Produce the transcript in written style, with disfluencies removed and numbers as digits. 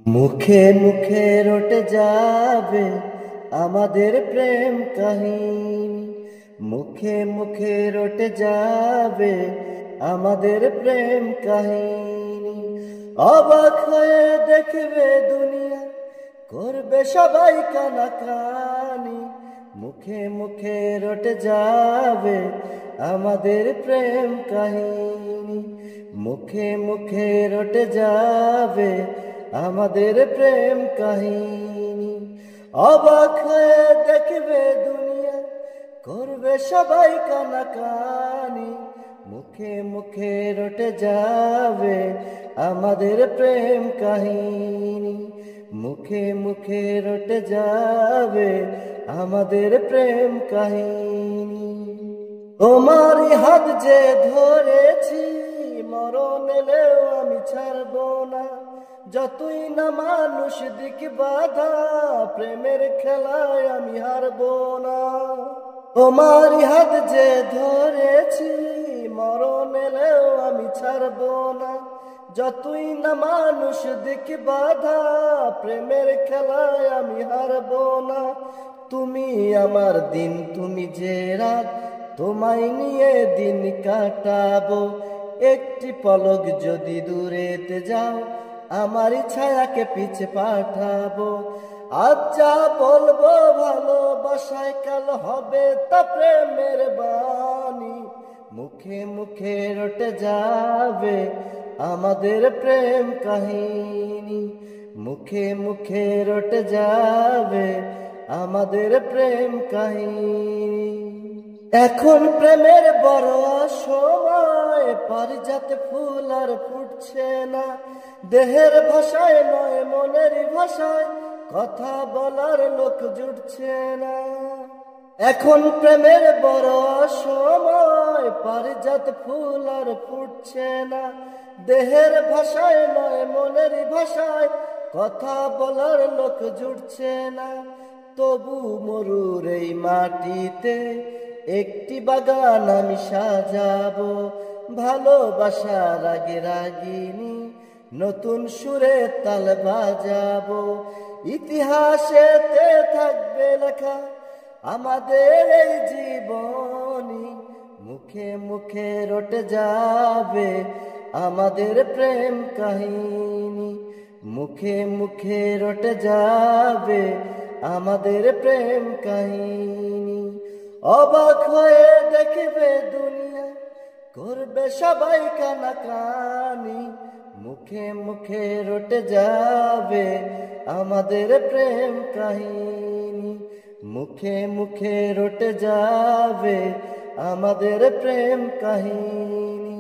মুখে মুখে রটে যাবে আমাদের প্রেম কাহিনী। মুখে মুখে রটে যাবে আমাদের প্রেম কাহিনী। অবাক হয়ে দেখবে দুনিয়া, করবে সবাই কানাকানি। মুখে মুখে রটে যাবে আমাদের প্রেম কাহিনী। মুখে মুখে রটে যাবে আমাদের প্রেম কাহিনী। অবাক হয়ে দেখবে দুনিয়া, করবে সবাই কানাকানি। মুখে মুখে রটে যাবে আমাদের প্রেম কাহিনী। মুখে মুখে রটে যাবে আমাদের প্রেম কাহিনী। তোমার হাত যে ধরেছি, মরণ এলেও আমি ছাড়ব না। যতই না মানুষ দিক বাধা, প্রেমের খেলায় আমি হারব না। তোমার হাত যে ধরেছি, মরণ এলেও আমি ছাড়ব না। যতই না মানুষ দিক বাধা, প্রেমের খেলায় আমি হারব না। তুমি আমার দিন, তুমি যে রাত, তোমায় নিয়ে দিন কাটাবো। একটি পলক যদি দূরেতে যাও, আমারই ছায়াকে পিছে পাঠাবো। আজ যা বলবো ভালোবাসায়, কাল হবে তা প্রেমের বাণী। মুখে মুখে রটে যাবে আমাদের প্রেম কাহিনী। মুখে মুখে রটে যাবে আমাদের প্রেম কাহিনী। এখন প্রেমের বড় সময়, পারিজাতে ফুল আর ফুটছে না। দেহের ভাষায় নয় মনের ভাষায়, কথা বলার লোক জুটছে না। এখন প্রেমের বড় সময়, পারিজাত ফুল আর ফুটছে না। দেহের ভাষায় নয় মনের ভাষায়, কথা বলার লোক জুটছে না। তবু মরুর এই মাটিতে একটি বাগান আমি সাজাবো। ভালোবাসার আগে রাগিনী, নতুন সুরে তাল বাজাবো। ইতিহাসেতে থাকবে লেখা আমাদের এই জীবনী। মুখে মুখে রটে যাবে আমাদের প্রেম কাহিনী। মুখে মুখে রটে যাবে আমাদের প্রেম কাহিনী। অবাক হয়ে দেখবে দুনিয়া, করবে সবাই কানাকানি। মুখে মুখে রটে যাবে আমাদের প্রেম কাহিনী। মুখে মুখে রটে যাবে আমাদের প্রেম কাহিনী।